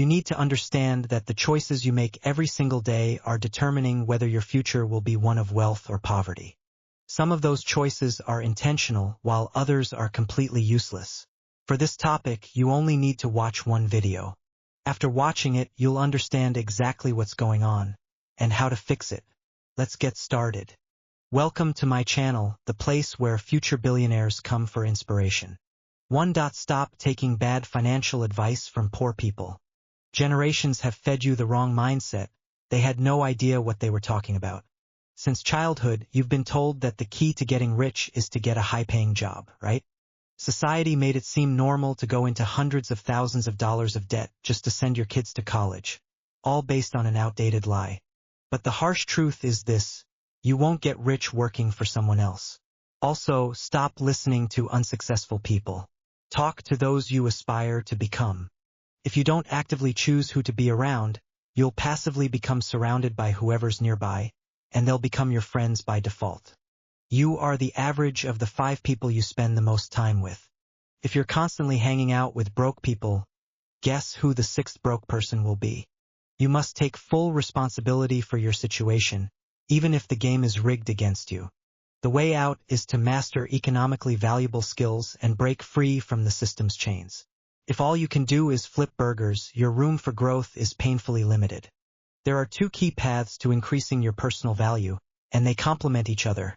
You need to understand that the choices you make every single day are determining whether your future will be one of wealth or poverty. Some of those choices are intentional, while others are completely useless. For this topic, you only need to watch one video. After watching it, you'll understand exactly what's going on and how to fix it. Let's get started. Welcome to my channel, the place where future billionaires come for inspiration. 1. Stop taking bad financial advice from poor people. Generations have fed you the wrong mindset. They had no idea what they were talking about. Since childhood, you've been told that the key to getting rich is to get a high-paying job, right? Society made it seem normal to go into hundreds of thousands of dollars of debt just to send your kids to college, all based on an outdated lie. But the harsh truth is this: you won't get rich working for someone else. Also, stop listening to unsuccessful people. Talk to those you aspire to become. If you don't actively choose who to be around, you'll passively become surrounded by whoever's nearby, and they'll become your friends by default. You are the average of the 5 people you spend the most time with. If you're constantly hanging out with broke people, guess who the 6th broke person will be? You must take full responsibility for your situation, even if the game is rigged against you. The way out is to master economically valuable skills and break free from the system's chains. If all you can do is flip burgers, your room for growth is painfully limited. There are 2 key paths to increasing your personal value, and they complement each other.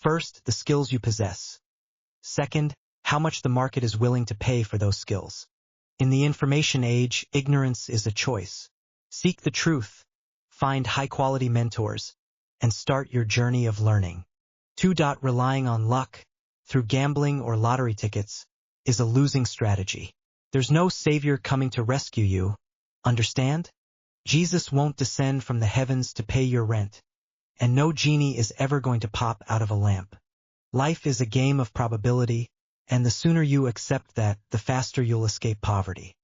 First, the skills you possess. Second, how much the market is willing to pay for those skills. In the information age, ignorance is a choice. Seek the truth, find high-quality mentors, and start your journey of learning. 2. Relying on luck, through gambling or lottery tickets, is a losing strategy. There's no savior coming to rescue you, understand? Jesus won't descend from the heavens to pay your rent, and no genie is ever going to pop out of a lamp. Life is a game of probability, and the sooner you accept that, the faster you'll escape poverty.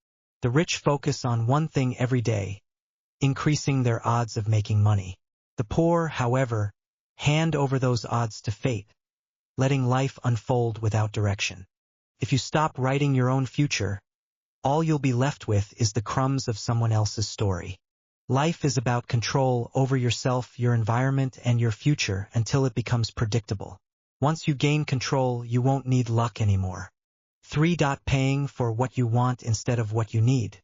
The rich focus on one thing every day, increasing their odds of making money. The poor, however, hand over those odds to fate, letting life unfold without direction. If you stop writing your own future, all you'll be left with is the crumbs of someone else's story. Life is about control over yourself, your environment, and your future until it becomes predictable. Once you gain control, you won't need luck anymore. 3. Paying for what you want instead of what you need.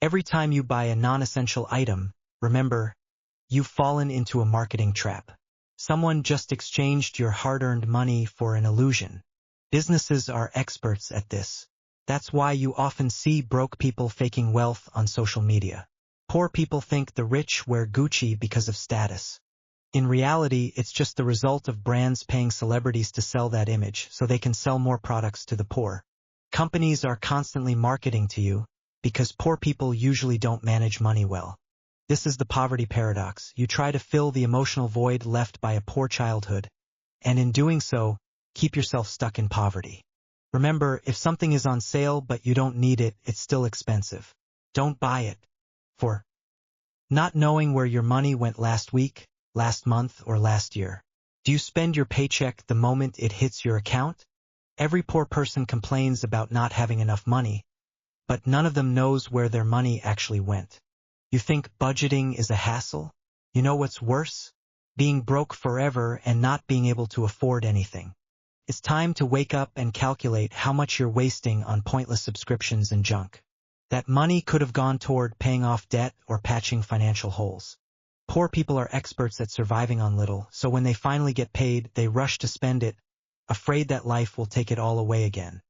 Every time you buy a non-essential item, remember, you've fallen into a marketing trap. Someone just exchanged your hard-earned money for an illusion. Businesses are experts at this. That's why you often see broke people faking wealth on social media. Poor people think the rich wear Gucci because of status. In reality, it's just the result of brands paying celebrities to sell that image so they can sell more products to the poor. Companies are constantly marketing to you because poor people usually don't manage money well. This is the poverty paradox. You try to fill the emotional void left by a poor childhood, and in doing so, keep yourself stuck in poverty. Remember, if something is on sale but you don't need it, it's still expensive. Don't buy it. 4. Not knowing where your money went last week, last month, or last year. Do you spend your paycheck the moment it hits your account? Every poor person complains about not having enough money, but none of them knows where their money actually went. You think budgeting is a hassle? You know what's worse? Being broke forever and not being able to afford anything. It's time to wake up and calculate how much you're wasting on pointless subscriptions and junk. That money could have gone toward paying off debt or patching financial holes. Poor people are experts at surviving on little, so when they finally get paid, they rush to spend it, afraid that life will take it all away again.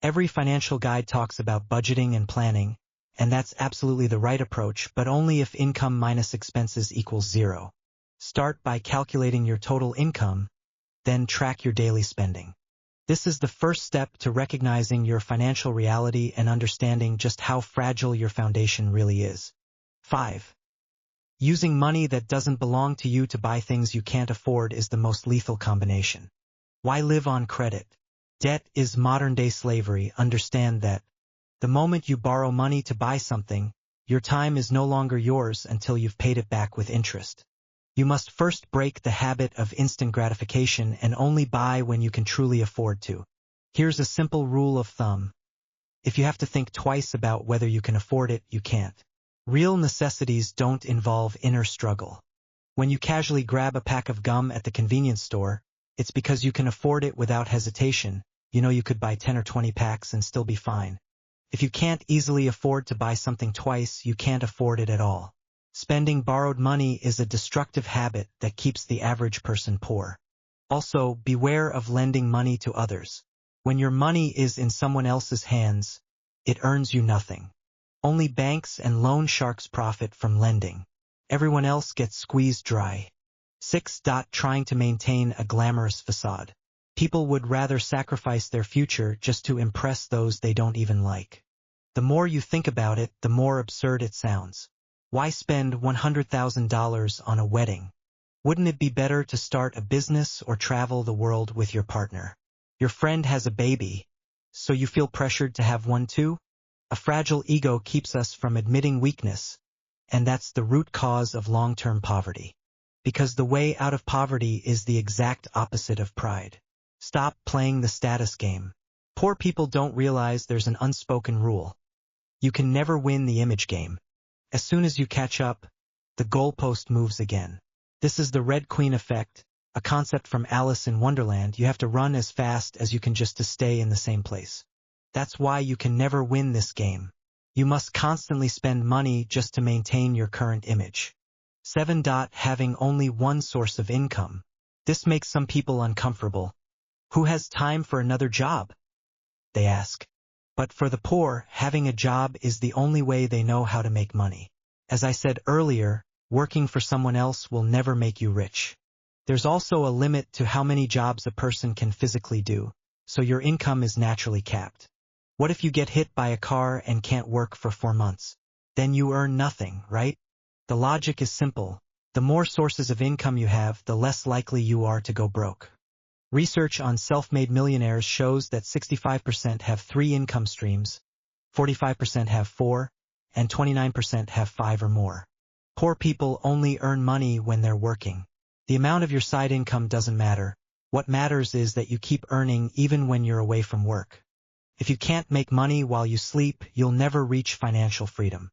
Every financial guide talks about budgeting and planning, and that's absolutely the right approach, but only if income minus expenses equals 0. Start by calculating your total income, then track your daily spending. This is the first step to recognizing your financial reality and understanding just how fragile your foundation really is. 5. Using money that doesn't belong to you to buy things you can't afford is the most lethal combination. Why live on credit? Debt is modern-day slavery. Understand that. The moment you borrow money to buy something, your time is no longer yours until you've paid it back with interest. You must first break the habit of instant gratification and only buy when you can truly afford to. Here's a simple rule of thumb. If you have to think twice about whether you can afford it, you can't. Real necessities don't involve inner struggle. When you casually grab a pack of gum at the convenience store, it's because you can afford it without hesitation. You know you could buy 10 or 20 packs and still be fine. If you can't easily afford to buy something twice, you can't afford it at all. Spending borrowed money is a destructive habit that keeps the average person poor. Also, beware of lending money to others. When your money is in someone else's hands, it earns you nothing. Only banks and loan sharks profit from lending. Everyone else gets squeezed dry. 6. Trying to maintain a glamorous facade. People would rather sacrifice their future just to impress those they don't even like. The more you think about it, the more absurd it sounds. Why spend $100,000 on a wedding? Wouldn't it be better to start a business or travel the world with your partner? Your friend has a baby, so you feel pressured to have one too? A fragile ego keeps us from admitting weakness, and that's the root cause of long-term poverty. Because the way out of poverty is the exact opposite of pride. Stop playing the status game. Poor people don't realize there's an unspoken rule. You can never win the image game. As soon as you catch up, the goalpost moves again. This is the Red Queen effect, a concept from Alice in Wonderland. You have to run as fast as you can just to stay in the same place. That's why you can never win this game. You must constantly spend money just to maintain your current image. 7. Having only one source of income. This makes some people uncomfortable. Who has time for another job? They ask. But for the poor, having a job is the only way they know how to make money. As I said earlier, working for someone else will never make you rich. There's also a limit to how many jobs a person can physically do, so your income is naturally capped. What if you get hit by a car and can't work for 4 months? Then you earn nothing, right? The logic is simple. The more sources of income you have, the less likely you are to go broke. Research on self-made millionaires shows that 65% have 3 income streams, 45% have 4, and 29% have 5 or more. Poor people only earn money when they're working. The amount of your side income doesn't matter. What matters is that you keep earning even when you're away from work. If you can't make money while you sleep, you'll never reach financial freedom.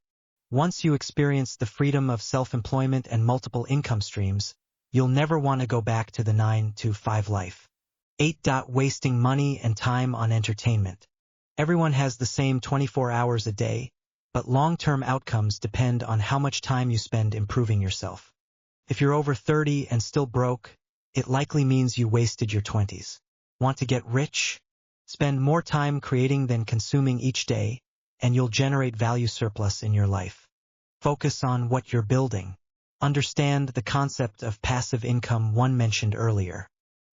Once you experience the freedom of self-employment and multiple income streams, you'll never want to go back to the 9-to-5 life. 8. Wasting money and time on entertainment. Everyone has the same 24 hours a day, but long-term outcomes depend on how much time you spend improving yourself. If you're over 30 and still broke, it likely means you wasted your 20s. Want to get rich? Spend more time creating than consuming each day, and you'll generate value surplus in your life. Focus on what you're building. Understand the concept of passive income one mentioned earlier.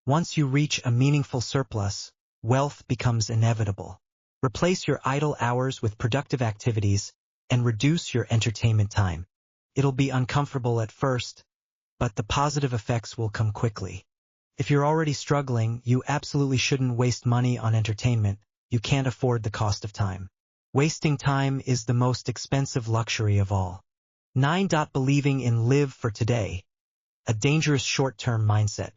Once you reach a meaningful surplus, wealth becomes inevitable. Replace your idle hours with productive activities and reduce your entertainment time. It'll be uncomfortable at first, but the positive effects will come quickly. If you're already struggling, you absolutely shouldn't waste money on entertainment. You can't afford the cost of time. Wasting time is the most expensive luxury of all. 9. Believing in live for today. A dangerous short-term mindset.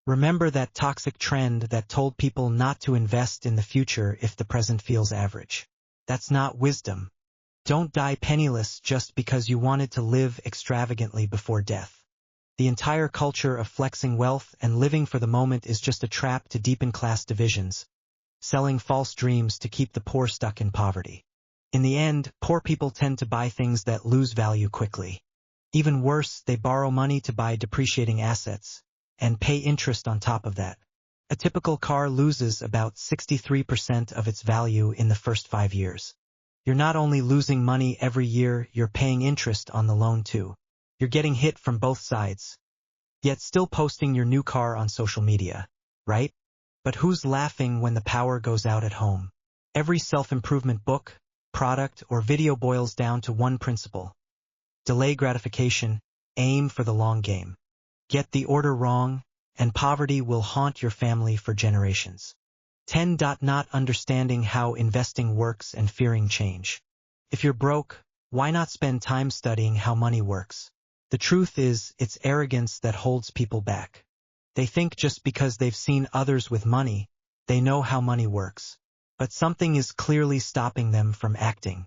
Remember that toxic trend that told people not to invest in the future if the present feels average. That's not wisdom. Don't die penniless just because you wanted to live extravagantly before death. The entire culture of flexing wealth and living for the moment is just a trap to deepen class divisions, selling false dreams to keep the poor stuck in poverty. In the end, poor people tend to buy things that lose value quickly. Even worse, they borrow money to buy depreciating assets, and pay interest on top of that. A typical car loses about 63% of its value in the first 5 years. You're not only losing money every year, you're paying interest on the loan too. You're getting hit from both sides, yet still posting your new car on social media, right? But who's laughing when the power goes out at home? Every self-improvement book, product, or video boils down to one principle. Delay gratification, aim for the long game. Get the order wrong, and poverty will haunt your family for generations. 10. Not understanding how investing works and fearing change. If you're broke, why not spend time studying how money works? The truth is, it's arrogance that holds people back. They think just because they've seen others with money, they know how money works. But something is clearly stopping them from acting.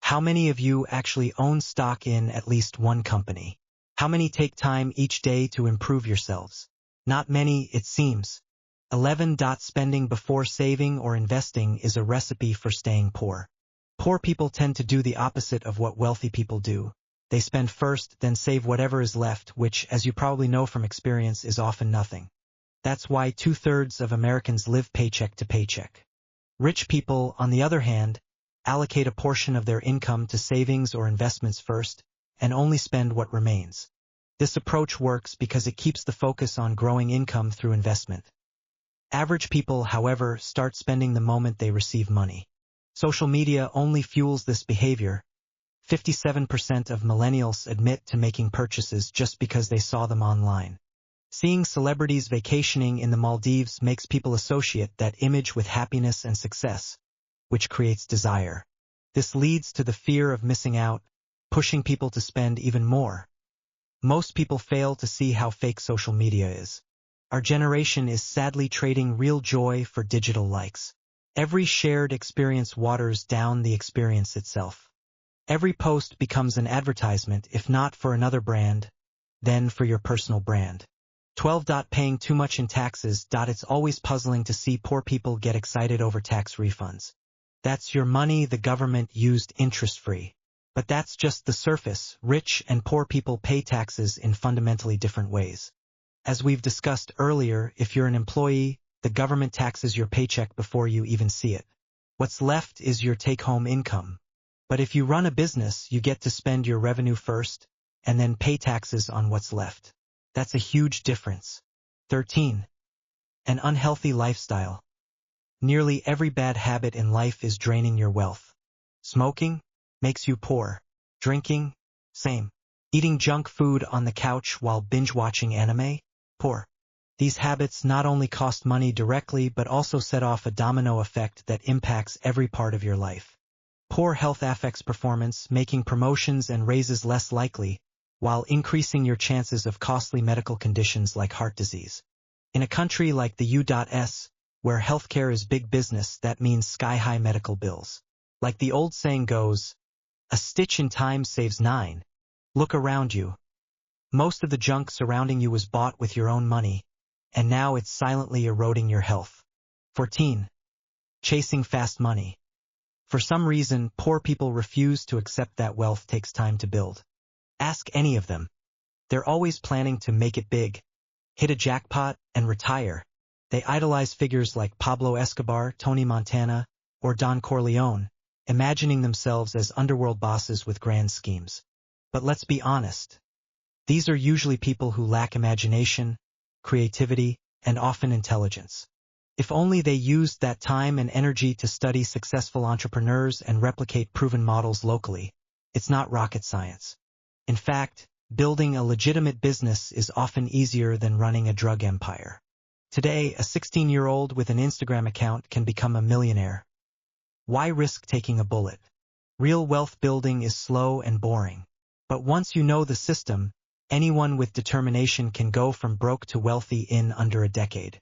How many of you actually own stock in at least one company? How many take time each day to improve yourselves? Not many, it seems. 11. Spending before saving or investing is a recipe for staying poor. Poor people tend to do the opposite of what wealthy people do. They spend first, then save whatever is left, which, as you probably know from experience, is often nothing. That's why 2/3 of Americans live paycheck to paycheck. Rich people, on the other hand, allocate a portion of their income to savings or investments first, and only spend what remains. This approach works because it keeps the focus on growing income through investment. Average people, however, start spending the moment they receive money. Social media only fuels this behavior. 57% of millennials admit to making purchases just because they saw them online. Seeing celebrities vacationing in the Maldives makes people associate that image with happiness and success, which creates desire. This leads to the fear of missing out, pushing people to spend even more. Most people fail to see how fake social media is. Our generation is sadly trading real joy for digital likes. Every shared experience waters down the experience itself. Every post becomes an advertisement, if not for another brand, then for your personal brand. 12. Paying too much in taxes. It's always puzzling to see poor people get excited over tax refunds. That's your money the government used interest-free. But that's just the surface. Rich and poor people pay taxes in fundamentally different ways. As we've discussed earlier, if you're an employee, the government taxes your paycheck before you even see it. What's left is your take-home income. But if you run a business, you get to spend your revenue first, and then pay taxes on what's left. That's a huge difference. 13. An unhealthy lifestyle. Nearly every bad habit in life is draining your wealth. Smoking makes you poor. Drinking, same. Eating junk food on the couch while binge-watching anime, poor. These habits not only cost money directly but also set off a domino effect that impacts every part of your life. Poor health affects performance, making promotions and raises less likely, while increasing your chances of costly medical conditions like heart disease. In a country like the U.S., where healthcare is big business, that means sky-high medical bills. Like the old saying goes, a stitch in time saves 9. Look around you. Most of the junk surrounding you was bought with your own money, and now it's silently eroding your health. 14. Chasing fast money. For some reason, poor people refuse to accept that wealth takes time to build. Ask any of them. They're always planning to make it big, hit a jackpot, and retire. They idolize figures like Pablo Escobar, Tony Montana, or Don Corleone, imagining themselves as underworld bosses with grand schemes. But let's be honest. These are usually people who lack imagination, creativity, and often intelligence. If only they used that time and energy to study successful entrepreneurs and replicate proven models locally. It's not rocket science. In fact, building a legitimate business is often easier than running a drug empire. Today, a 16-year-old with an Instagram account can become a millionaire. Why risk taking a bullet? Real wealth building is slow and boring. But once you know the system, anyone with determination can go from broke to wealthy in under a decade.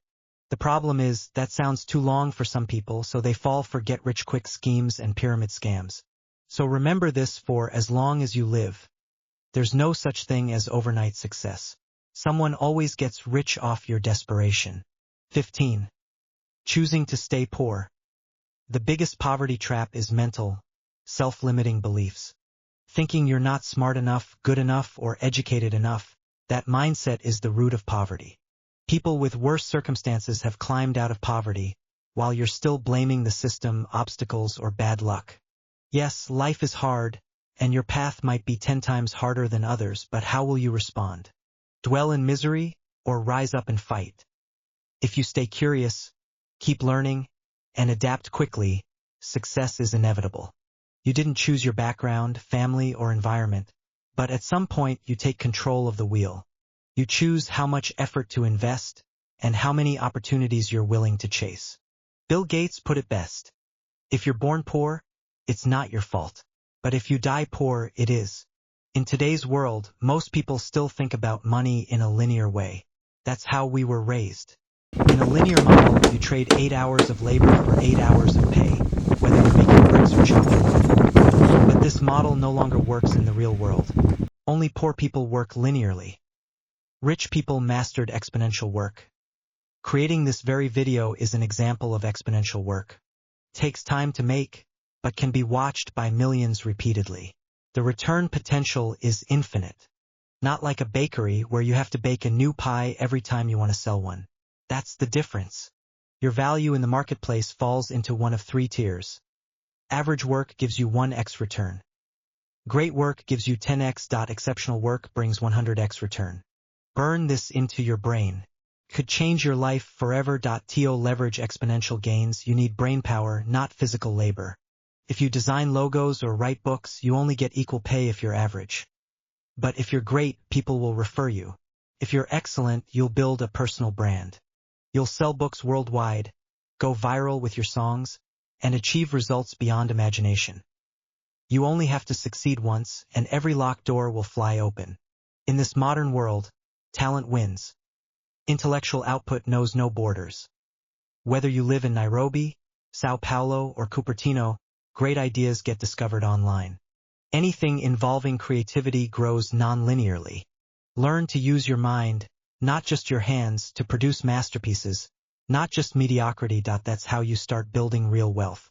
The problem is, that sounds too long for some people, so they fall for get-rich-quick schemes and pyramid scams. So remember this for as long as you live. There's no such thing as overnight success. Someone always gets rich off your desperation. 15. Choosing to stay poor. The biggest poverty trap is mental, self-limiting beliefs. Thinking you're not smart enough, good enough, or educated enough, that mindset is the root of poverty. People with worse circumstances have climbed out of poverty, while you're still blaming the system, obstacles, or bad luck. Yes, life is hard, and your path might be 10 times harder than others, but how will you respond? Dwell in misery, or rise up and fight? If you stay curious, keep learning, and adapt quickly, success is inevitable. You didn't choose your background, family, or environment, but at some point you take control of the wheel. You choose how much effort to invest, and how many opportunities you're willing to chase. Bill Gates put it best. If you're born poor, it's not your fault. But if you die poor, it is. In today's world, most people still think about money in a linear way. That's how we were raised. In a linear model, you trade 8 hours of labor for 8 hours of pay, whether you're making bricks or chopping wood. But this model no longer works in the real world. Only poor people work linearly. Rich people mastered exponential work. Creating this very video is an example of exponential work. It takes time to make, but can be watched by millions repeatedly. The return potential is infinite. Not like a bakery where you have to bake a new pie every time you want to sell one. That's the difference. Your value in the marketplace falls into one of three tiers. Average work gives you 1x return. Great work gives you 10x. Exceptional work brings 100x return. Burn this into your brain. Could change your life forever. To leverage exponential gains, you need brainpower, not physical labor. If you design logos or write books, you only get equal pay if you're average. But if you're great, people will refer you. If you're excellent, you'll build a personal brand. You'll sell books worldwide, go viral with your songs, and achieve results beyond imagination. You only have to succeed once, and every locked door will fly open. In this modern world, talent wins. Intellectual output knows no borders. Whether you live in Nairobi, Sao Paulo, or Cupertino, great ideas get discovered online. Anything involving creativity grows non-linearly. Learn to use your mind, not just your hands, to produce masterpieces, not just mediocrity. That's how you start building real wealth.